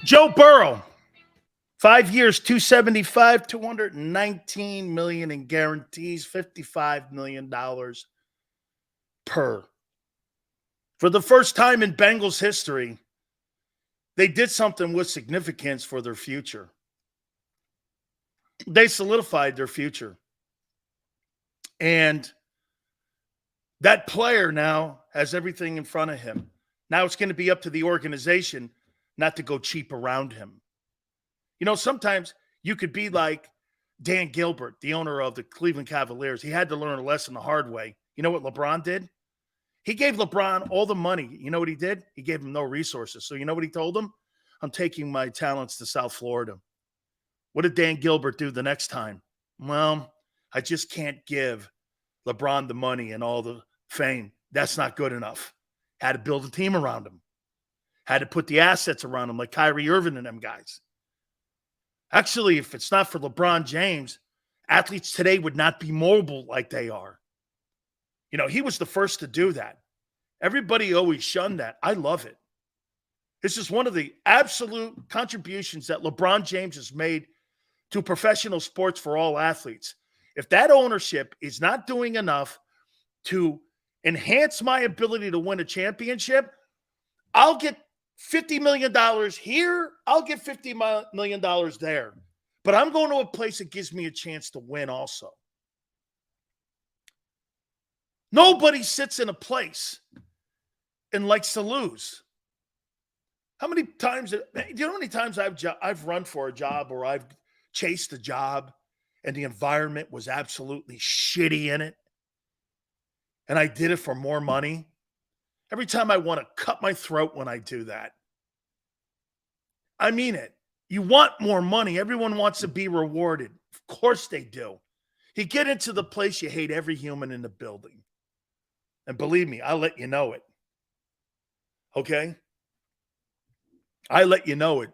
Joe Burrow, 5 years, 275, 219 million in guarantees, $55 million per. For the first time in Bengals history, they did something with significance for their future. They solidified their future. And that player now has everything in front of him. Now it's going to be up to the organization not to go cheap around him. You know, sometimes you could be like Dan Gilbert, the owner of the Cleveland Cavaliers. He had to learn a lesson the hard way. You know what LeBron did? He gave LeBron all the money. You know what he did? He gave him no resources. So you know what he told him? I'm taking my talents to South Florida. What did Dan Gilbert do the next time? Well, I just can't give LeBron the money and all the fame. That's not good enough. Had to build a team around him. Had to put the assets around him like Kyrie Irving and them guys. Actually, if it's not for LeBron James, athletes today would not be mobile like they are. You know, he was the first to do that. Everybody always shunned that. I love it. This is one of the absolute contributions that LeBron James has made to professional sports for all athletes. If that ownership is not doing enough to enhance my ability to win a championship, I'll get $50 million here. I'll get $50 million there. But I'm going to a place that gives me a chance to win also. Nobody sits in a place and likes to lose. How many times, do you know how many times I've run for a job or I've chased a job and the environment was absolutely shitty in it and I did it for more money? Every time I want to cut my throat when I do that. I mean it. You want more money. Everyone wants to be rewarded. Of course they do. You get into the place, you hate every human in the building. And believe me, I'll let you know it. Okay? I let you know it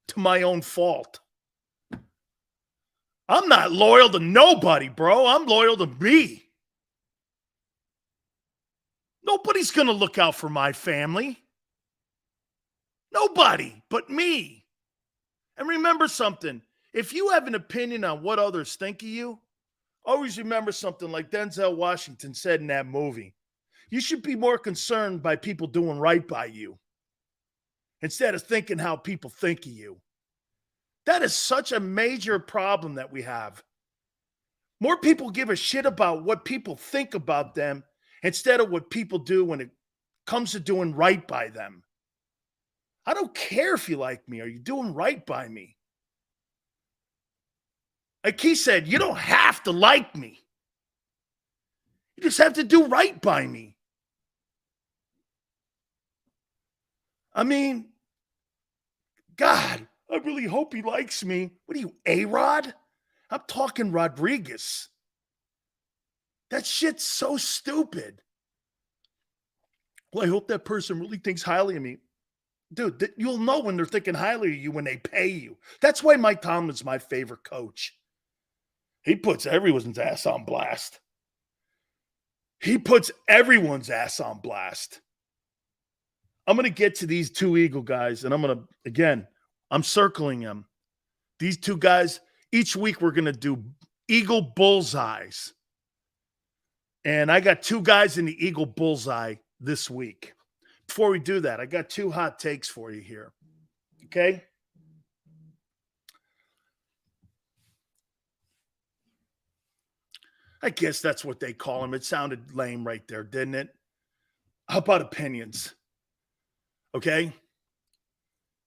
to my own fault. I'm not loyal to nobody, bro. I'm loyal to me. Nobody's going to look out for my family. Nobody but me. And remember something. If you have an opinion on what others think of you, always remember something like Denzel Washington said in that movie. You should be more concerned by people doing right by you instead of thinking how people think of you. That is such a major problem that we have. More people give a shit about what people think about them instead of what people do when it comes to doing right by them. I don't care if you like me. Are you doing right by me? Like he said, you don't have to like me. You just have to do right by me. I mean, God, I really hope he likes me. What are you, A-Rod? I'm talking Rodriguez. That shit's so stupid. Well, I hope that person really thinks highly of me. Dude, you'll know when they're thinking highly of you when they pay you. That's why Mike Tomlin's my favorite coach. He puts everyone's ass on blast. He puts everyone's ass on blast. I'm going to get to these two Eagle guys, and I'm going to, again, I'm circling them. These two guys, each week we're going to do Eagle bullseyes. And I got two guys in the Eagle bullseye this week. Before we do that, I got two hot takes for you here. Okay? I guess that's what they call them. It sounded lame right there, didn't it? How about opinions? Okay?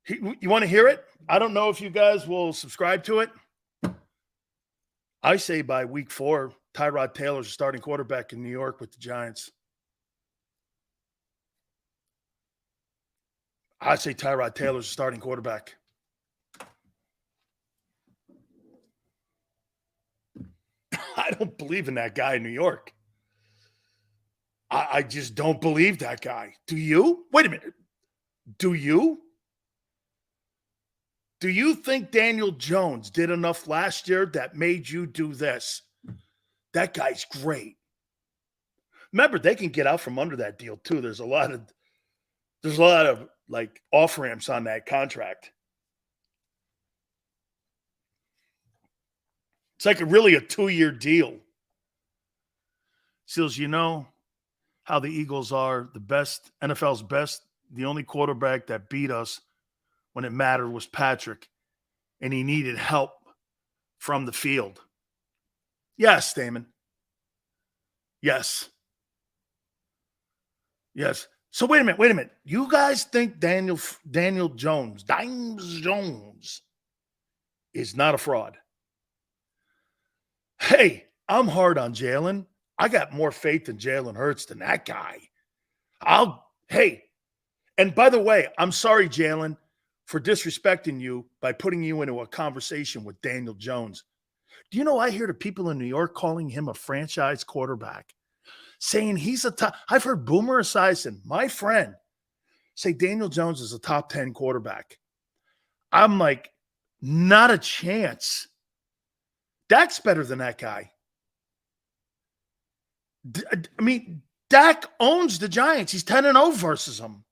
You want to hear it? I don't know if you guys will subscribe to it. I say by week 4, Tyrod Taylor's starting quarterback in New York with the Giants. I say Tyrod Taylor's starting quarterback. I don't believe in that guy in New York. I just don't believe that guy. Do you? Wait a minute. Do you? Do you think Daniel Jones did enough last year that made you do this? That guy's great. Remember, they can get out from under that deal too. There's a lot of like off ramps on that contract. It's like really a 2-year deal. Seals, you know how the Eagles are the best, NFL's best. The only quarterback that beat us when it mattered was Patrick, and he needed help from the field. Yes, Damon. Yes. Yes. So wait a minute. You guys think Daniel Jones, Dimes Jones, is not a fraud? Hey, I'm hard on Jalen. I got more faith in Jalen Hurts than that guy. And by the way, I'm sorry, Jalen, for disrespecting you by putting you into a conversation with Daniel Jones. Do you know I hear the people in New York calling him a franchise quarterback, saying he's a top. I've heard Boomer Esiason, my friend, say Daniel Jones is a top 10 quarterback. I'm like, not a chance. Dak's better than that guy. I mean, Dak owns the Giants. He's 10-0 versus them.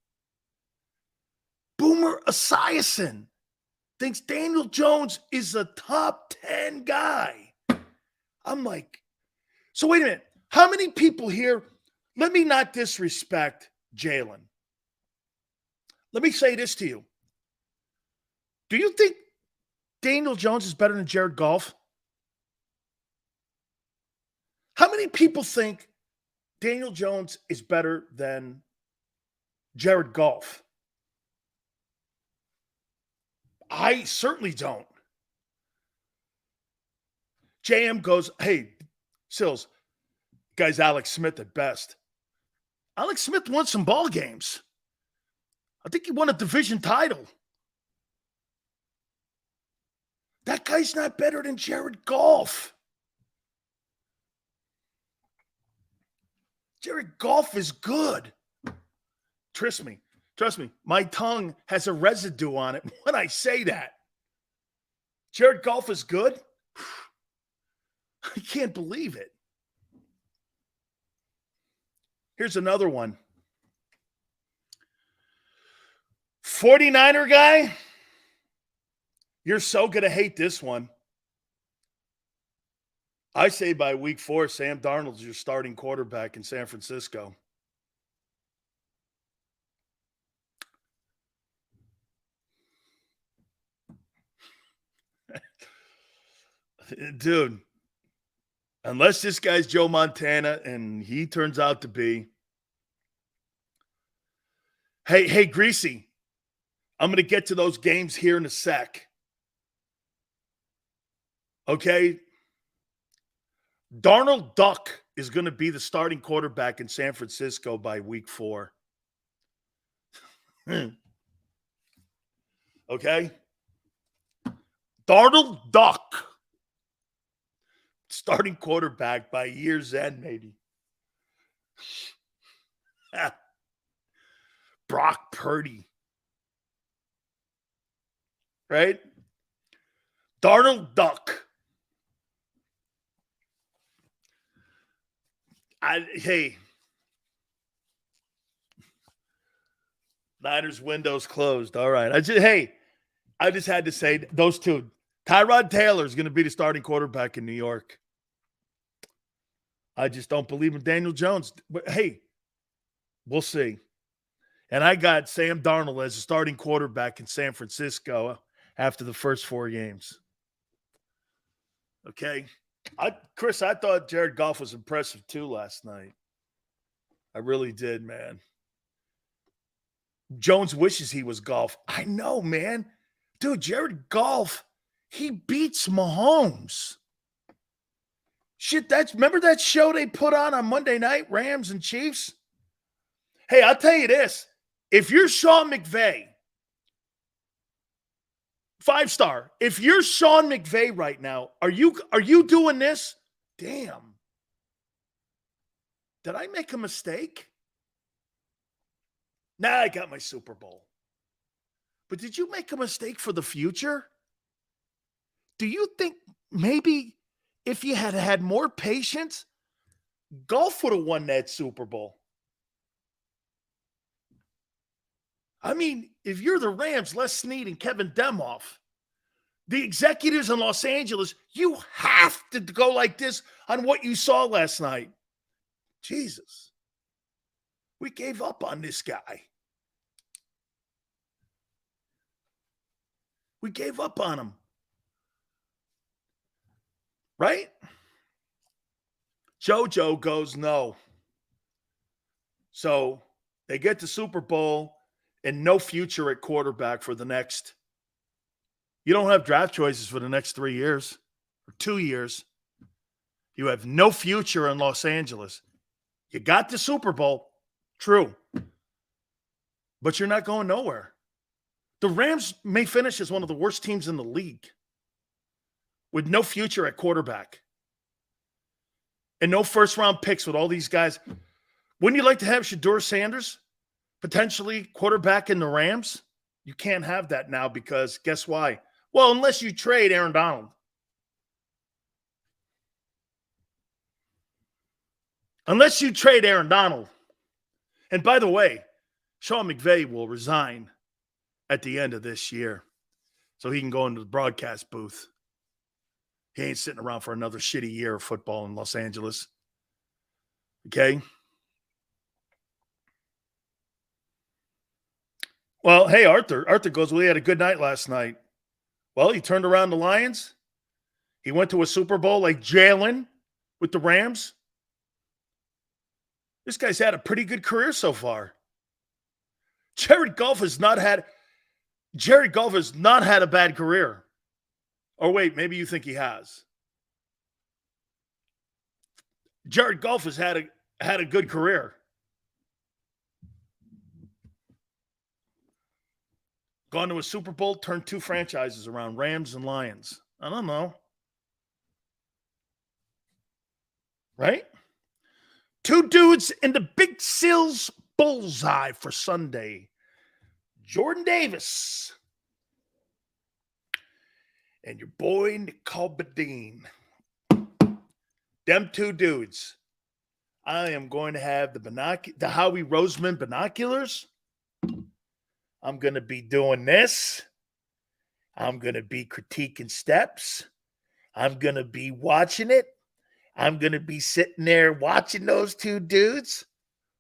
Boomer Esiason thinks Daniel Jones is a top 10 guy. I'm like, so wait a minute. How many people here, let me not disrespect Jalen. Let me say this to you. Do you think Daniel Jones is better than Jared Goff? How many people think Daniel Jones is better than Jared Goff? I certainly don't. JM goes, hey, Sills, guy's Alex Smith at best. Alex Smith won some ball games. I think he won a division title. That guy's not better than Jared Goff. Jared Goff is good. Trust me. My tongue has a residue on it when I say that. Jared Goff is good. I can't believe it. Here's another one. 49er guy, you're so going to hate this one. I say by week 4, Sam Darnold's your starting quarterback in San Francisco. Dude, unless this guy's Joe Montana and he turns out to be. Hey, Greasy, I'm going to get to those games here in a sec. Okay? Darnold Duck is going to be the starting quarterback in San Francisco by week 4. Okay? Darnold Duck. Starting quarterback by year's end, maybe. Brock Purdy. Right? Darnold Duck. Hey. Niners windows closed. All right. I just had to say those two. Tyrod Taylor is going to be the starting quarterback in New York. I just don't believe in Daniel Jones. But hey, we'll see. And I got Sam Darnold as a starting quarterback in San Francisco after the first 4 games. Okay. Chris, I thought Jared Goff was impressive too last night. I really did, man. Jones wishes he was Goff. I know, man. Dude, Jared Goff, he beats Mahomes. Shit, remember that show they put on Monday night, Rams and Chiefs? Hey, I'll tell you this. If you're Sean McVay, 5-star, if you're Sean McVay right now, are you doing this? Damn. Did I make a mistake? Nah, I got my Super Bowl. But did you make a mistake for the future? Do you think maybe if you had had more patience, Goff would have won that Super Bowl? I mean, if you're the Rams, Les Snead and Kevin Demoff, The executives in Los Angeles, you have to go like this on what you saw last night. Jesus. We gave up on this guy. We gave up on him. Right? JoJo goes no. So they get the Super Bowl and no future at quarterback for the next. You don't have draft choices for the next 3 years or 2 years. You have no future in Los Angeles. You got the Super Bowl. True. But you're not going nowhere. The Rams may finish as one of the worst teams in the league with no future at quarterback and no first-round picks with all these guys. Wouldn't you like to have Shedeur Sanders potentially quarterback in the Rams? You can't have that now because guess why? Well, unless you trade Aaron Donald. Unless you trade Aaron Donald. And by the way, Sean McVay will resign at the end of this year so he can go into the broadcast booth. He ain't sitting around for another shitty year of football in Los Angeles. Okay? Well, hey, Arthur. Arthur goes, well, he had a good night last night. Well, he turned around the Lions. He went to a Super Bowl like Jalen with the Rams. This guy's had a pretty good career so far. Jared Goff has not had a bad career. Or wait, maybe you think he has. Jared Goff has had a good career. Gone to a Super Bowl, turned 2 franchises around, Rams and Lions. I don't know. Right? 2 dudes in the Big Sills bullseye for Sunday. Jordan Davis and your boy Nicole Badine. Them 2 dudes. I am going to have the Howie Roseman binoculars. I'm going to be doing this. I'm going to be critiquing steps. I'm going to be watching it. I'm going to be sitting there watching those 2 dudes.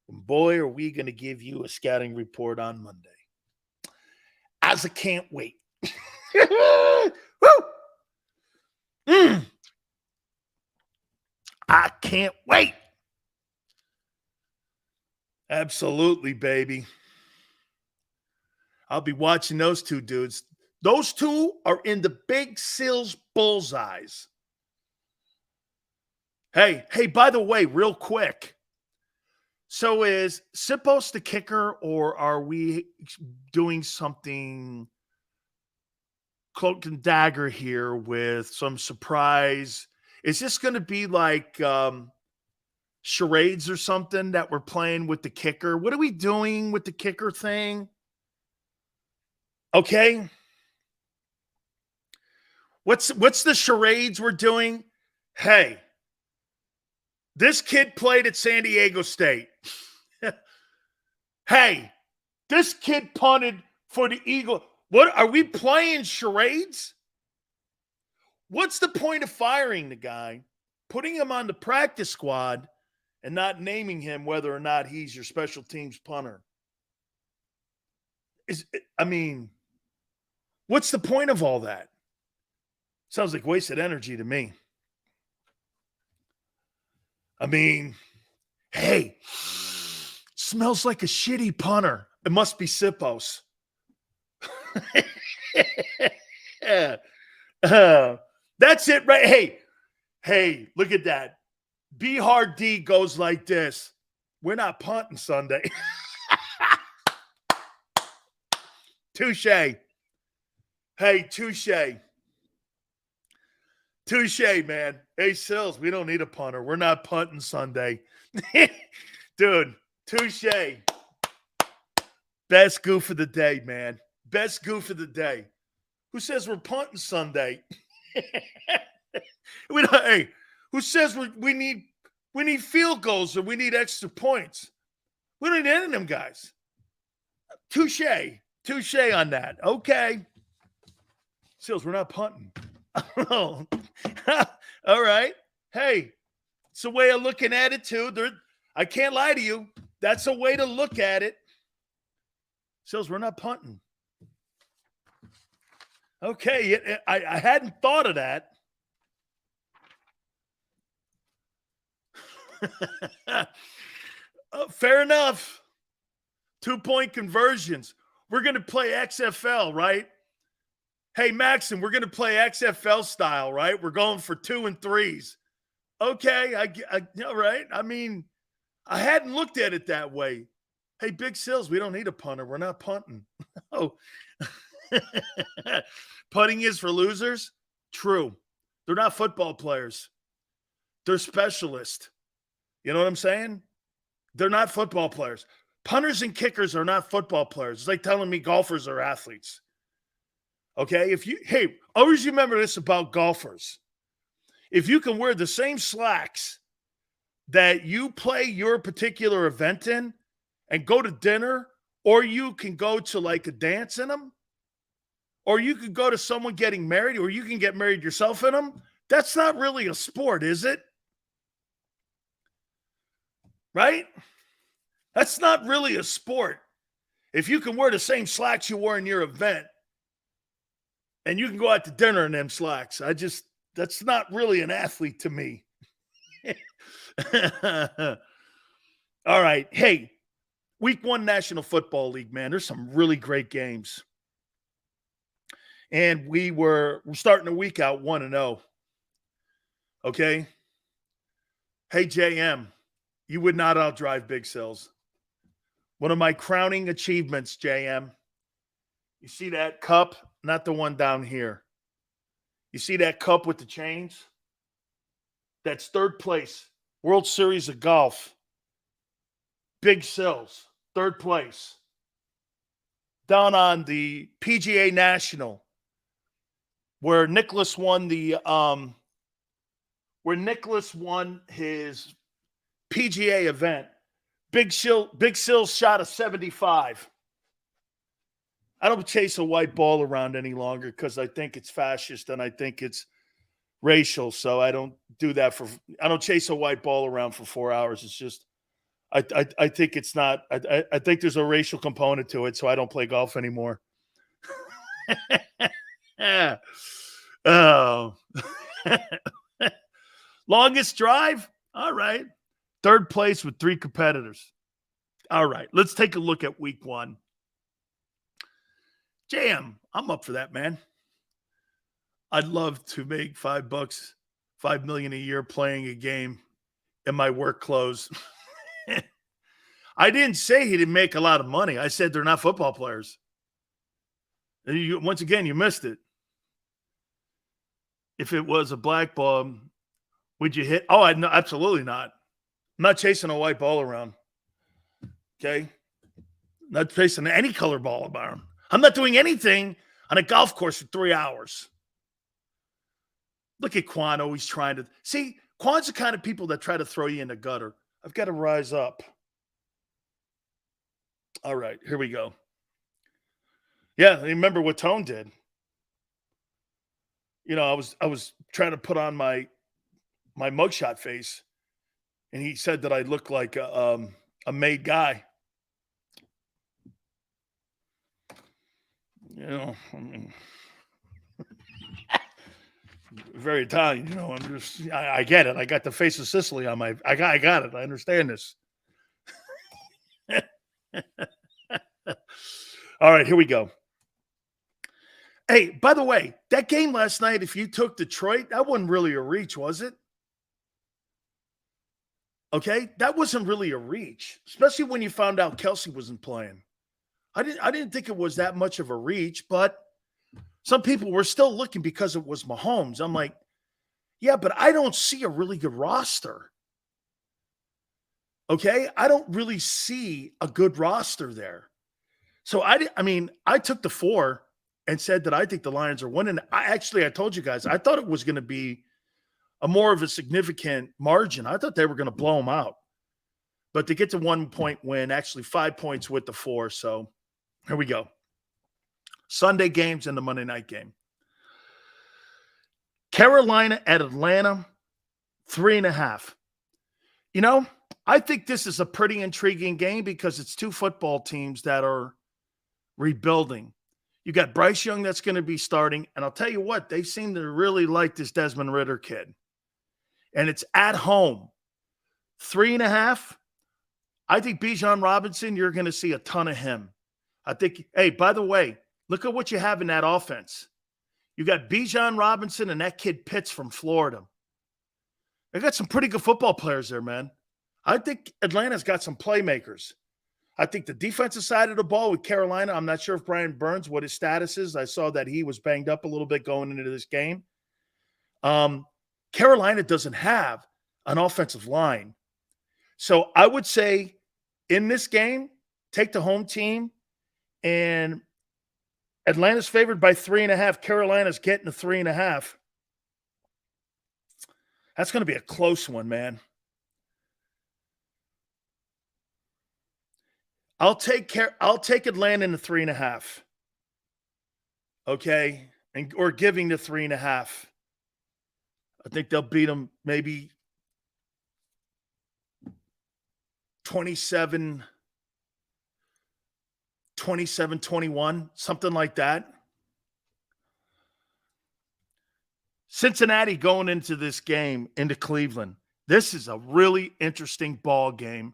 And boy, are we going to give you a scouting report on Monday. As I can't wait. Woo! I can't wait. Absolutely, baby. I'll be watching those 2 dudes. Those 2 are in the Big Sills bullseyes. Hey, by the way, real quick. So is Sipos the kicker, or are we doing something cloak and dagger here with some surprise? Is this going to be like charades or something that we're playing with the kicker? What are we doing with the kicker thing? Okay. What's the charades we're doing? Hey, this kid played at San Diego State. Hey, this kid punted for the Eagles. What are we playing charades? What's the point of firing the guy, putting him on the practice squad, and not naming him whether or not he's your special teams punter? What's the point of all that? Sounds like wasted energy to me. Hey, smells like a shitty punter. It must be Sipos. That's it, right? Hey, look at that. B Hard D goes like this. We're not punting Sunday. Touche. Hey, touche. Touche, man. Hey, Sills, we don't need a punter. We're not punting Sunday. Dude, touche. Best goof of the day, man. Best goof of the day. Who says we're punting Sunday? Who says we need field goals or we need extra points? We don't need any of them guys. Touche on that. Okay. Seals, we're not punting. Oh, all right. Hey, it's a way of looking at it too. I can't lie to you. That's a way to look at it. Seals, we're not punting. Okay, I hadn't thought of that. Fair enough. 2-point conversions. We're going to play XFL, right? Hey, Maxon, we're going to play XFL style, right? We're going for 2 and 3s. Okay, all right. I mean, I hadn't looked at it that way. Hey, Big Sills, we don't need a punter. We're not punting. Oh, putting is for losers? True. They're not football players. They're specialists. You know what I'm saying? They're not football players. Punters and kickers are not football players. It's like telling me golfers are athletes. Okay? Hey, always remember this about golfers. If you can wear the same slacks that you play your particular event in and go to dinner, or you can go to like a dance in them, or you could go to someone getting married, or you can get married yourself in them, that's not really a sport, is it? Right? That's not really a sport. If you can wear the same slacks you wore in your event and you can go out to dinner in them slacks, that's not really an athlete to me. All right. Hey, Week 1 National Football League, man. There's some really great games. And we're starting the week out 1-0. Okay? Hey, JM, you would not outdrive Big Sills. One of my crowning achievements, JM. You see that cup? Not the one down here. You see that cup with the chains? That's third place. World Series of Golf. Big Sills, third place. Down on the PGA National, where Nicholas won his PGA event. Big Sills shot a 75. I don't chase a white ball around any longer because I think it's fascist and I think it's racial. So I don't do that I don't chase a white ball around for 4 hours. It's just, I think it's not, I think there's a racial component to it. So I don't play golf anymore. Oh, longest drive. All right. Third place with 3 competitors. All right. Let's take a look at Week 1. Jam, I'm up for that, man. I'd love to make $5, $5 million a year playing a game in my work clothes. I didn't say he didn't make a lot of money. I said they're not football players. Once again, you missed it. If it was a black ball, would you hit? Oh, no, absolutely not. I'm not chasing a white ball around. Okay? Not chasing any color ball around. I'm not doing anything on a golf course for 3 hours. Look at Quan always trying to. See, Quan's the kind of people that try to throw you in the gutter. I've got to rise up. All right, here we go. Yeah, remember what Tone did. You know, I was trying to put on my mugshot face, and he said that I look like a made guy. You know, I mean, very Italian. You know, I get it. I got the face of Sicily on my. I got it. I understand this. All right, here we go. Hey, by the way, that game last night, if you took Detroit, that wasn't really a reach, was it? Okay, that wasn't really a reach, especially when you found out Kelsey wasn't playing. I didn't think it was that much of a reach, but some people were still looking because it was Mahomes. I'm like, yeah, but I don't see a really good roster. Okay, I don't really see a good roster there. So I took the 4 and said that I think the Lions are winning. I told you guys, I thought it was going to be a more of a significant margin. I thought they were going to blow them out. But to get to 1 point win, actually 5 points with the 4. So here we go. Sunday games and the Monday night game. Carolina at Atlanta, 3.5. You know, I think this is a pretty intriguing game because it's two football teams that are rebuilding. You got Bryce Young that's going to be starting. And I'll tell you what, they seem to really like this Desmond Ridder kid. And it's at home. 3.5. I think Bijan Robinson, you're going to see a ton of him. I think, hey, by the way, look at what you have in that offense. You got Bijan Robinson and that kid Pitts from Florida. They got some pretty good football players there, man. I think Atlanta's got some playmakers. I think the defensive side of the ball with Carolina, I'm not sure if Brian Burns, what his status is. I saw that he was banged up a little bit going into this game. Carolina doesn't have an offensive line. So I would say in this game, take the home team, and Atlanta's favored by 3.5. Carolina's getting a 3.5. That's going to be a close one, man. I'll take Atlanta in the 3.5. Okay, or giving the 3.5. I think they'll beat them maybe 27-21, something like that. Cincinnati going into this game, into Cleveland. This is a really interesting ball game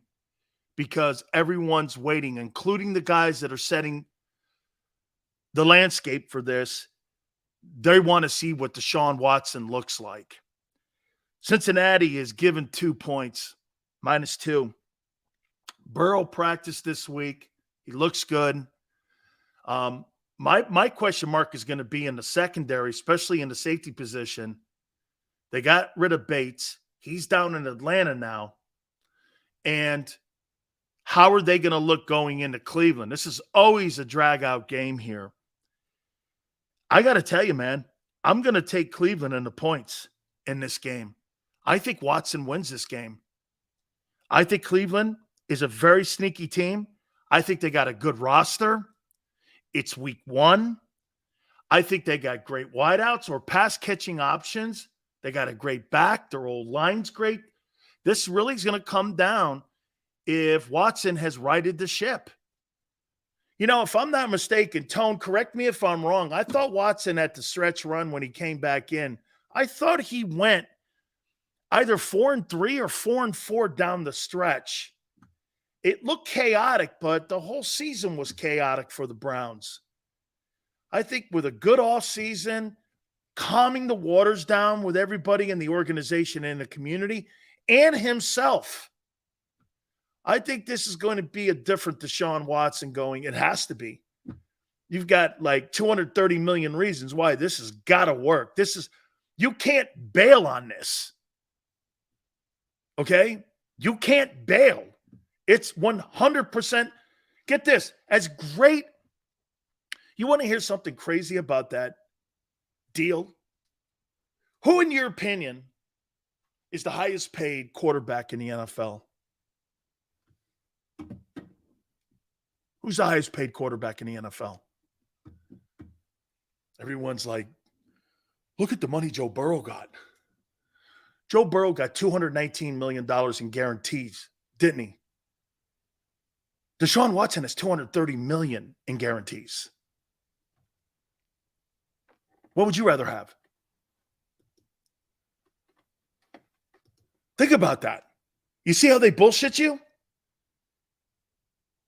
because everyone's waiting, including the guys that are setting the landscape for this. They want to see what Deshaun Watson looks like. Cincinnati is given 2 points, -2. Burrow practiced this week. He looks good. My question mark is going to be in the secondary, especially in the safety position. They got rid of Bates. He's down in Atlanta now. And how are they going to look going into Cleveland? This is always a drag-out game here. I got to tell you, man, I'm going to take Cleveland in the points in this game. I think Watson wins this game. I think Cleveland is a very sneaky team. I think they got a good roster. It's week 1. I think they got great wideouts or pass-catching options. They got a great back. Their old line's great. This really is going to come down if Watson has righted the ship. You know, if I'm not mistaken, Tone, correct me if I'm wrong. I thought Watson at the stretch run when he came back in, I thought he went either 4-3 or 4-4 down the stretch. It looked chaotic, but the whole season was chaotic for the Browns. I think with a good offseason, calming the waters down with everybody in the organization and the community and himself, I think this is going to be a different Deshaun Watson going. It has to be. You've got like 230 million reasons why this has got to work. You can't bail on this. Okay? You can't bail. It's 100%. Get this. As great. You want to hear something crazy about that deal? Who, in your opinion, is the highest paid quarterback in the NFL? Who's the highest paid quarterback in the NFL? Everyone's like, look at the money Joe Burrow got. Joe Burrow got $219 million in guarantees, didn't he? Deshaun Watson has $230 million in guarantees. What would you rather have? Think about that. You see how they bullshit you?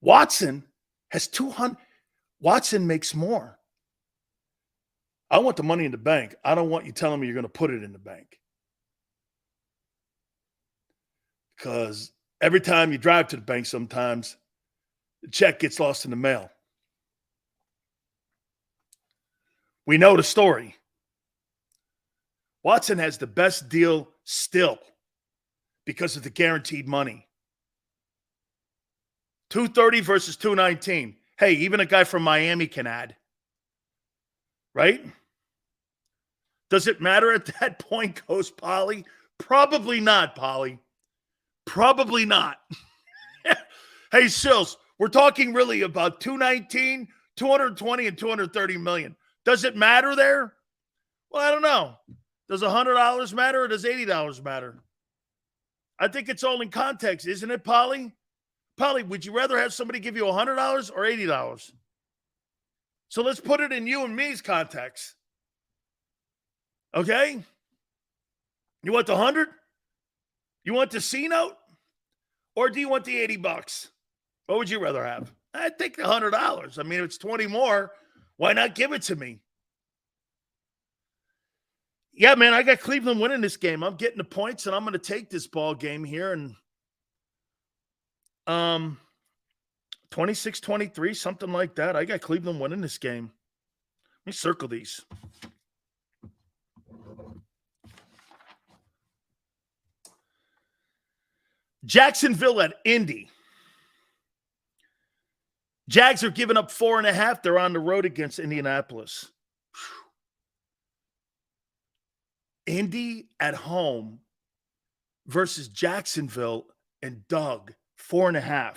Watson has 200. Watson makes more. I want the money in the bank. I don't want you telling me you're going to put it in the bank. Because every time you drive to the bank sometimes, the check gets lost in the mail. We know the story. Watson has the best deal still because of the guaranteed money. 230 versus 219. Hey, even a guy from Miami can add. Right? Does it matter at that point, Coach Polly? Probably not, Polly. Probably not. Hey, Sills, we're talking really about 219, 220, and 230 million. Does it matter there? Well, I don't know. Does $100 matter or does $80 matter? I think it's all in context, isn't it, Polly? Polly, would you rather have somebody give you $100 or $80? So let's put it in you and me's context. Okay? You want the 100? You want the C note? Or do you want the $80? What would you rather have? I'd take the $100. I mean, if it's 20 more, why not give it to me? Yeah, man, I got Cleveland winning this game. I'm getting the points, and I'm going to take this ball game here. And 26-23, something like that. I got Cleveland winning this game. Let me circle these. Jacksonville at Indy. Jags are giving up 4.5. They're on the road against Indianapolis. Indy at home versus Jacksonville and Doug, 4.5.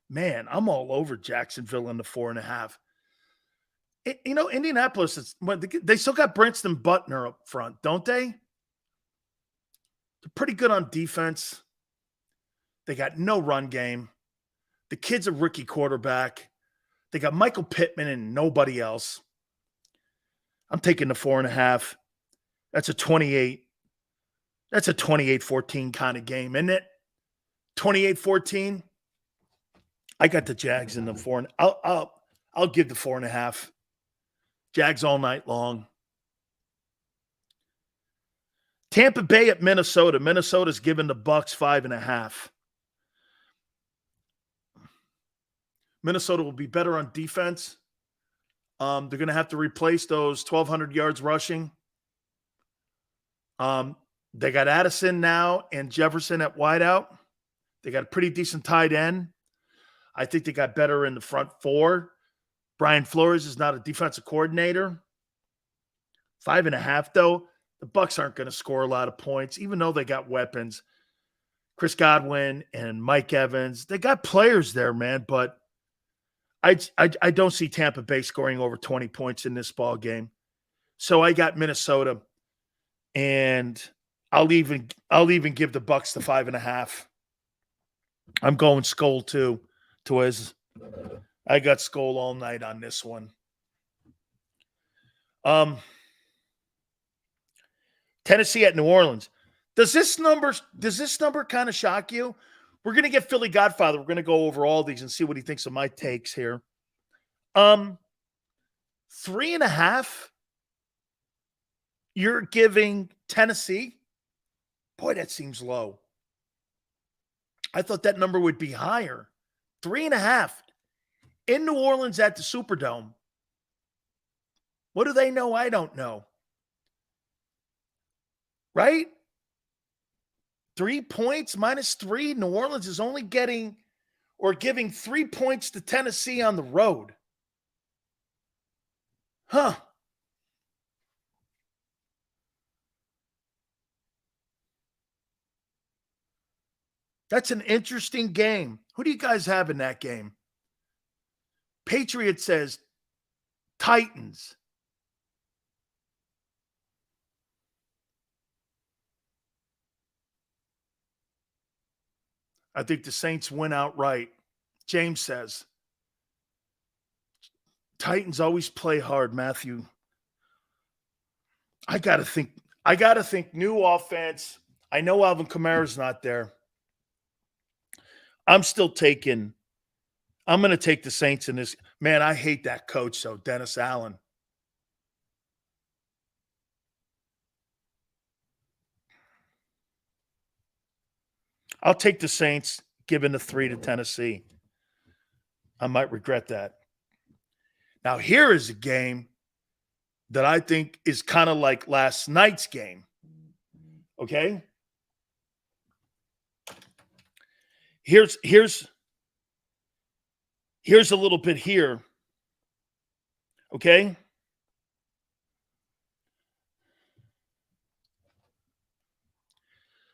Man, I'm all over Jacksonville in the 4.5. You know, Indianapolis, they still got Branston Butner up front, don't they? They're pretty good on defense. They got no run game. The kid's a rookie quarterback. They got Michael Pittman and nobody else. I'm taking the 4.5. That's a 28. That's a 28-14 kind of game, isn't it? 28-14. I got the Jags in the 4. I'll give the 4.5. Jags all night long. Tampa Bay at Minnesota. Minnesota's giving the Bucks 5.5. Minnesota will be better on defense. They're going to have to replace those 1,200 yards rushing. They got Addison now and Jefferson at wideout. They got a pretty decent tight end. I think they got better in the front four. Brian Flores is not a defensive coordinator. 5.5, though. The Bucks aren't going to score a lot of points, even though they got weapons. Chris Godwin and Mike Evans. They got players there, man, but I don't see Tampa Bay scoring over 20 points in this ball game. So I got Minnesota, and I'll even give the Bucks the 5.5. I'm going Skol too, Twiz. I got Skol all night on this one. Tennessee at New Orleans. Does this number kind of shock you? We're going to get Philly Godfather. We're going to go over all these and see what he thinks of my takes here. 3.5. You're giving Tennessee? Boy, that seems low. I thought that number would be higher. 3.5 in New Orleans at the Superdome. What do they know? I don't know. Right? 3 points -3. New Orleans is only getting or giving 3 points to Tennessee on the road. Huh. That's an interesting game. Who do you guys have in that game? Patriot says Titans. I think the Saints win outright. James says Titans always play hard, Matthew. I gotta think new offense. I know Alvin Kamara's not there. I'm going to take the Saints in this. Man, I hate that coach, though, Dennis Allen. I'll take the Saints, giving the 3 to Tennessee. I might regret that. Now, here is a game that I think is kind of like last night's game. Okay? Here's a little bit here. Okay?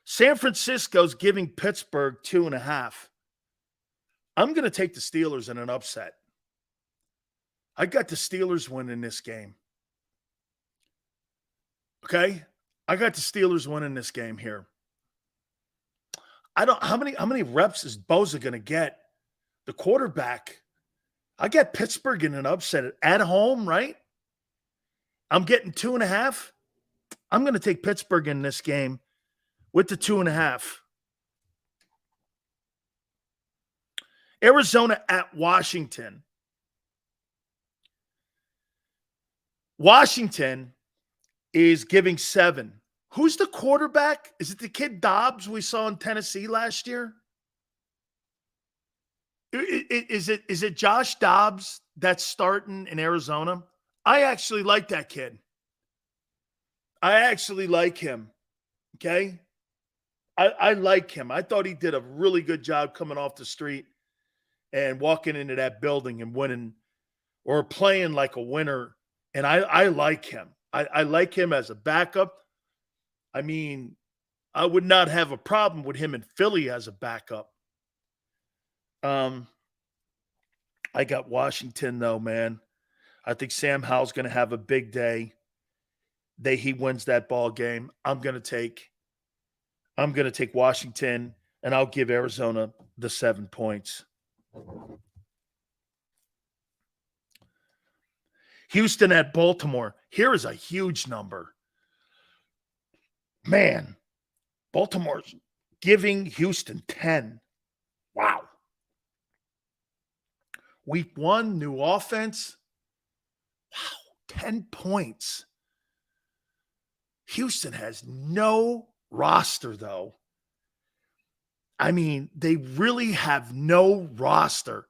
San Francisco's giving Pittsburgh 2.5. I'm going to take the Steelers in an upset. I got the Steelers winning this game. Okay? I got the Steelers winning this game here. I don't how many reps is Bosa going to get? The quarterback. I got Pittsburgh in an upset at home, right? I'm getting 2.5. I'm going to take Pittsburgh in this game with the 2.5. Arizona at Washington. Washington is giving 7. Who's the quarterback? Is it the kid Dobbs we saw in Tennessee last year? Is it Josh Dobbs that's starting in Arizona? I actually like that kid. I actually like him. Okay? I like him. I thought he did a really good job coming off the street and walking into that building and winning or playing like a winner. And I like him. I like him as a backup. I mean, I would not have a problem with him in Philly as a backup. I got Washington, though, man. I think Sam Howell's going to have a big day. He wins that ball game. I'm going to take Washington, and I'll give Arizona the 7 points. Houston at Baltimore. Here is a huge number. Man, Baltimore's giving Houston 10. Wow. Week 1, new offense. Wow, 10 points. Houston has no roster, though. I mean, they really have no roster.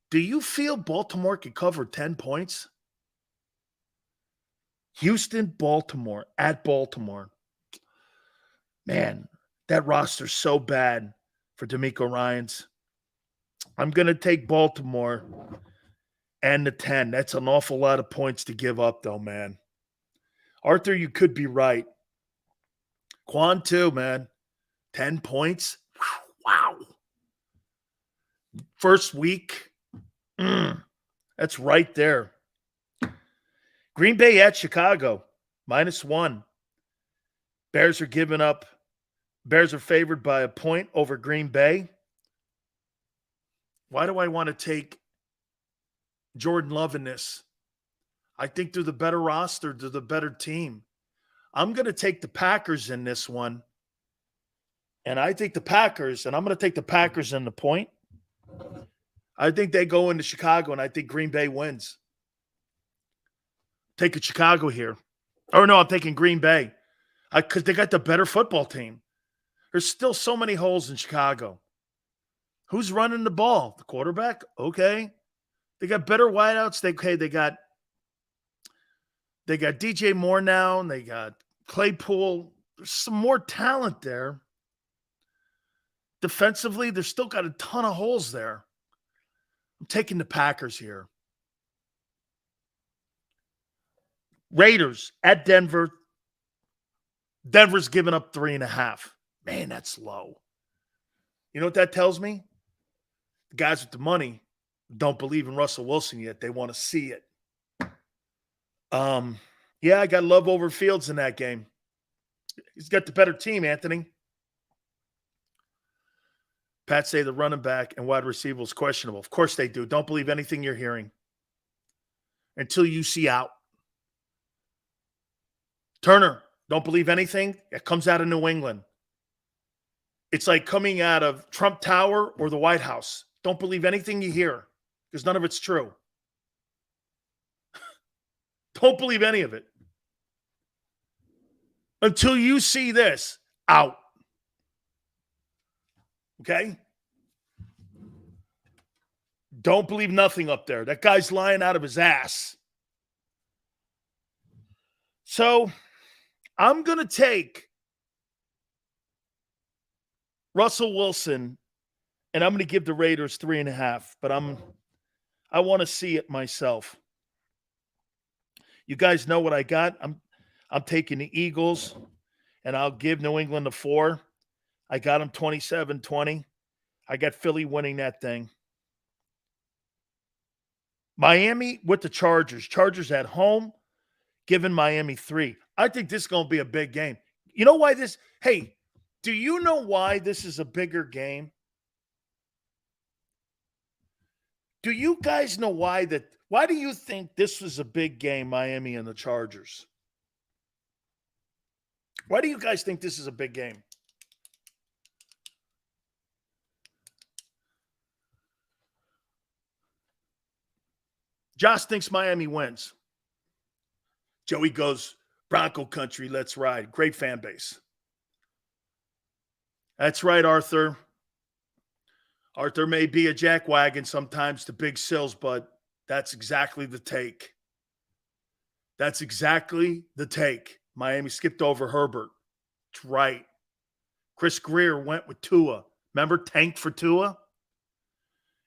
Do you feel Baltimore can cover 10 points? Houston, Baltimore, at Baltimore. Man, that roster's so bad for DeMeco Ryans. I'm going to take Baltimore and the 10. That's an awful lot of points to give up, though, man. Arthur, you could be right. Quan, too, man. 10 points. Wow. First week. That's right there. Green Bay at Chicago. -1. Bears are giving up. Bears are favored by a point over Green Bay. Why do I want to take Jordan Love in this? I think they're the better roster. They're the better team. I'm going to take the Packers in this one. And I think the Packers, and I'm going to take the Packers in the point. I think they go into Chicago, and I think Green Bay wins. Taking Chicago here. Or no, I'm taking Green Bay. Because they got the better football team. There's still so many holes in Chicago. Who's running the ball? The quarterback? Okay. They got better wideouts. They got DJ Moore now, and they got Claypool. There's some more talent there. Defensively, they've still got a ton of holes there. I'm taking the Packers here. Raiders at Denver. Denver's giving up 3.5. Man, that's low. You know what that tells me? The guys with the money don't believe in Russell Wilson yet. They want to see it. Yeah, I got Love over Fields in that game. He's got the better team, Anthony. Pat say the running back and wide receiver is questionable. Of course they do. Don't believe anything you're hearing until you see out. Turner, don't believe anything that comes out of New England. It's like coming out of Trump Tower or the White House. Don't believe anything you hear because none of it's true. Don't believe any of it. Until you see this, out. Okay? Don't believe nothing up there. That guy's lying out of his ass. So I'm going to take Russell Wilson, and I'm going to give the Raiders 3.5, but I want to see it myself. You guys know what I got. I'm taking the Eagles, and I'll give New England a 4. I got them 27-20. I got Philly winning that thing. Miami with the Chargers. Chargers at home, giving Miami 3. I think this is going to be a big game. You know why this? Hey, do you know why this is a bigger game? Do you guys know why that? Why do you think this was a big game, Miami and the Chargers? Why do you guys think this is a big game? Josh thinks Miami wins. Joey goes, Bronco country, let's ride. Great fan base. That's right, Arthur. Arthur may be a jackwagon sometimes to Big Sills, but that's exactly the take. That's exactly the take. Miami skipped over Herbert. That's right. Chris Greer went with Tua. Remember, tanked for Tua?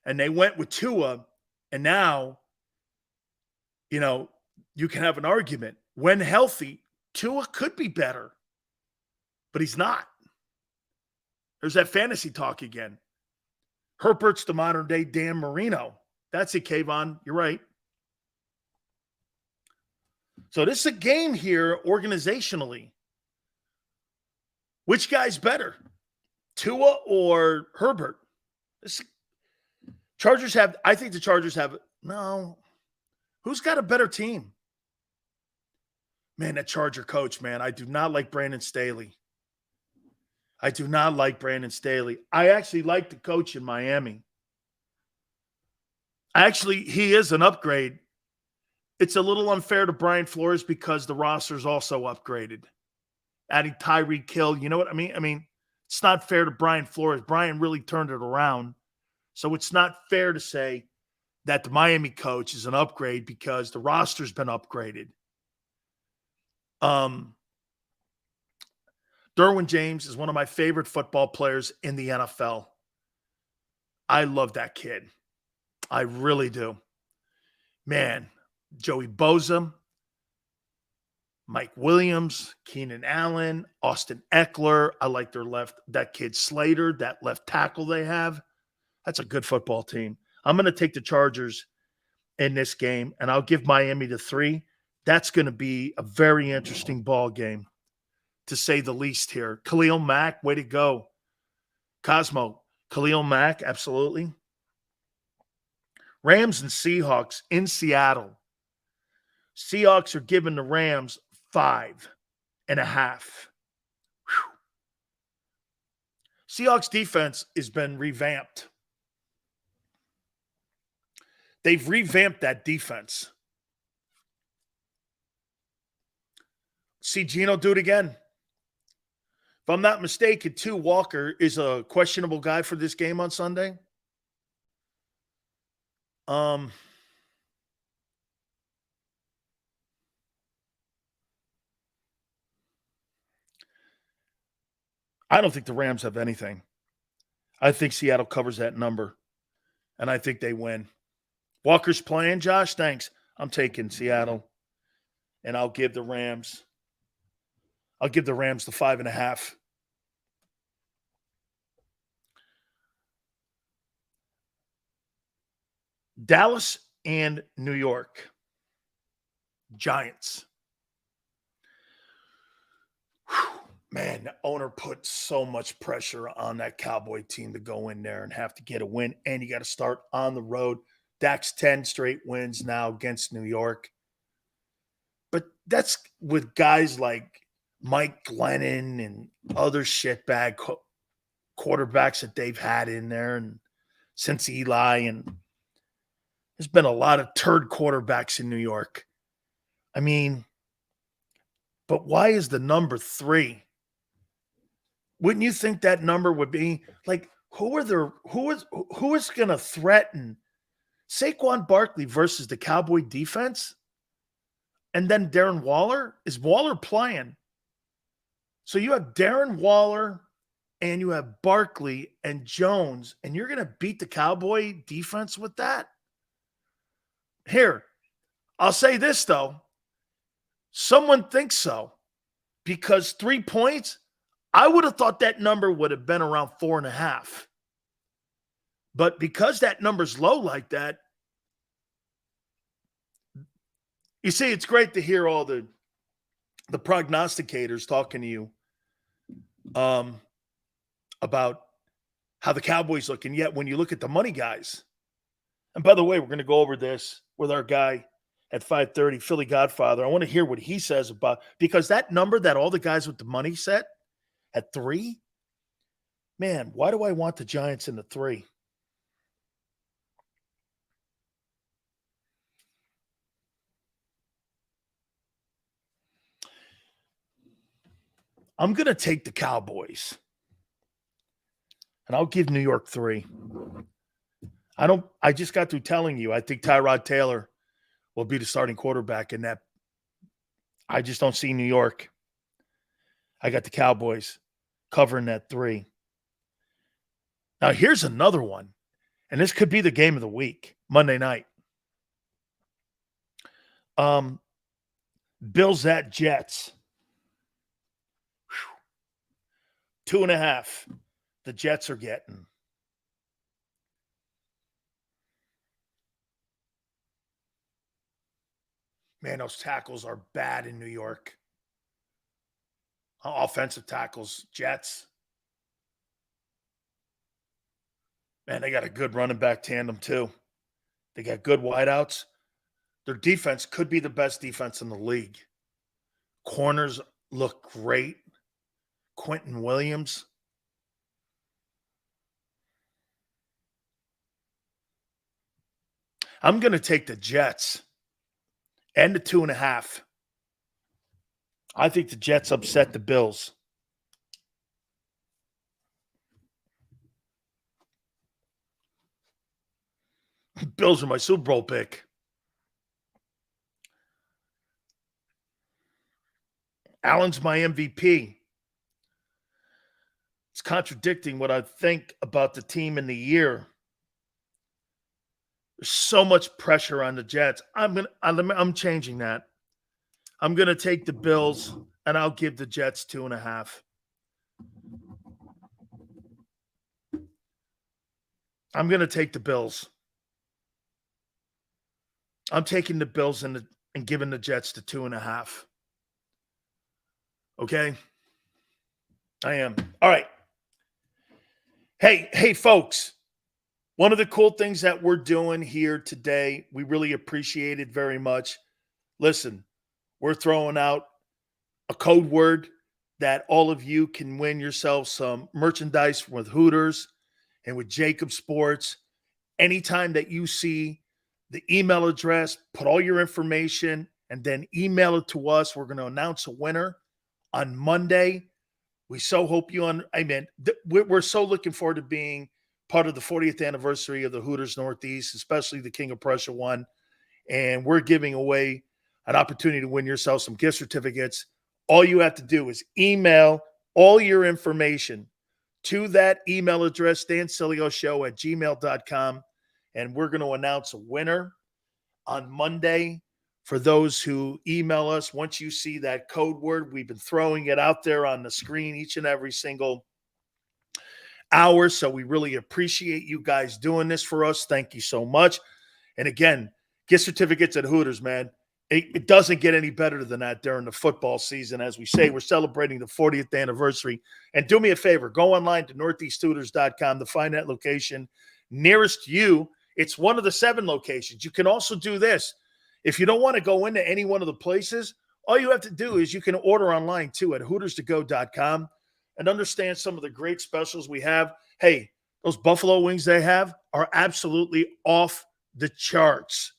And they went with Tua, and now, you can have an argument. When healthy, Tua could be better, but he's not. There's that fantasy talk again. Herbert's the modern-day Dan Marino. That's it, Kayvon. You're right. So this is a game here organizationally. Which guy's better, Tua or Herbert? I think the Chargers have, no. Who's got a better team? Man, that Charger coach, man, I do not like Brandon Staley. I actually like the coach in Miami. He is an upgrade. It's a little unfair to Brian Flores because the roster's also upgraded. Adding Tyreek Hill, you know what I mean? I mean, it's not fair to Brian Flores. Brian really turned it around. So it's not fair to say that the Miami coach is an upgrade because the roster's been upgraded. Derwin James is one of my favorite football players in the NFL. I love that kid. I really do. Man, Joey Bosa, Mike Williams, Keenan Allen, Austin Eckler. I like that kid Slater, that left tackle they have. That's a good football team. I'm going to take the Chargers in this game, and I'll give Miami the 3. That's going to be a very interesting ball game, to say the least here. Khalil Mack, way to go. Cosmo, Khalil Mack, absolutely. Rams and Seahawks in Seattle. Seahawks are giving the Rams 5.5. Seahawks defense has been revamped. They've revamped that defense. See Gino do it again. If I'm not mistaken, too, Walker is a questionable guy for this game on Sunday. I don't think the Rams have anything. I think Seattle covers that number, and I think they win. Walker's playing, Josh? Thanks. I'm taking Seattle, and I'll give the Rams the 5.5. Dallas and New York. Giants. Man, the owner put so much pressure on that Cowboy team to go in there and have to get a win, and you got to start on the road. Dak's 10 straight wins now against New York. But that's with guys like Mike Glennon and other shitbag quarterbacks that they've had in there, and since Eli, and there's been a lot of turd quarterbacks in New York. I mean, but why is the number 3? Wouldn't you think that number would be like, who is going to threaten Saquon Barkley versus the Cowboy defense? And then Darren Waller? Is Waller playing? So you have Darren Waller and you have Barkley and Jones, and you're going to beat the Cowboy defense with that? Here, I'll say this, though. Someone thinks so, because 3 points, I would have thought that number would have been around 4.5. But because that number's low like that, you see, it's great to hear all the prognosticators talking to you about how the Cowboys look. And yet when you look at the money guys, and by the way, we're going to go over this with our guy at 5:30, Philly Godfather. I want to hear what he says about, because that number that all the guys with the money set at 3, man, why do I want the Giants in the 3? I'm going to take the Cowboys, and I'll give New York 3. I just got through telling you, I think Tyrod Taylor will be the starting quarterback in that. I just don't see New York. I got the Cowboys covering that 3. Now, here's another one, and this could be the game of the week, Monday night. Bills at Jets. 2.5. The Jets are getting. Man, those tackles are bad in New York. Offensive tackles, Jets. Man, they got a good running back tandem too. They got good wideouts. Their defense could be the best defense in the league. Corners look great. Quentin Williams. I'm going to take the Jets and the 2.5. I think the Jets upset the Bills. Bills are my Super Bowl pick. Allen's my MVP. It's contradicting what I think about the team in the year. There's so much pressure on the Jets. I'm changing that. I'm going to take the Bills, and I'll give the Jets 2.5. I'm going to take the Bills. I'm taking the Bills and giving the Jets the 2.5. Okay? I am. All right. Hey, folks. One of the cool things that we're doing here today, we really appreciate it very much. Listen, we're throwing out a code word that all of you can win yourself some merchandise with Hooters and with JAKIB Sports. Anytime that you see the email address, put all your information, and then email it to us. We're going to announce a winner on Monday. We so hope you we're so looking forward to being part of the 40th anniversary of the Hooters Northeast, especially the King of Prussia one. And we're giving away an opportunity to win yourself some gift certificates. All you have to do is email all your information to that email address, DanSilioShow@gmail.com. And we're going to announce a winner on Monday for those who email us. Once you see that code word, we've been throwing it out there on the screen each and every single hour. So we really appreciate you guys doing this for us. Thank you so much. And again, gift certificates at Hooters, man. It doesn't get any better than that during the football season. As we say, we're celebrating the 40th anniversary. And do me a favor, go online to northeasthooters.com to find that location nearest to you. It's one of the 7 locations. You can also do this. If you don't want to go into any one of the places, all you have to do is you can order online too at hooterstogo.com and understand some of the great specials we have. Hey, those buffalo wings they have are absolutely off the charts.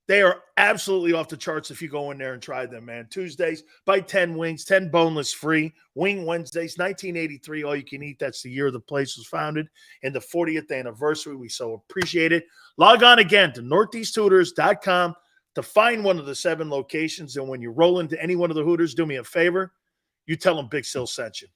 They are absolutely off the charts if you go in there and try them, man. Tuesdays, buy 10 wings, 10 boneless free. Wing Wednesdays, 1983, all you can eat. That's the year the place was founded and the 40th anniversary. We so appreciate it. Log on again to northeasthooters.com to find one of the 7 locations. And when you roll into any one of the Hooters, do me a favor. You tell them Big Sil sent you.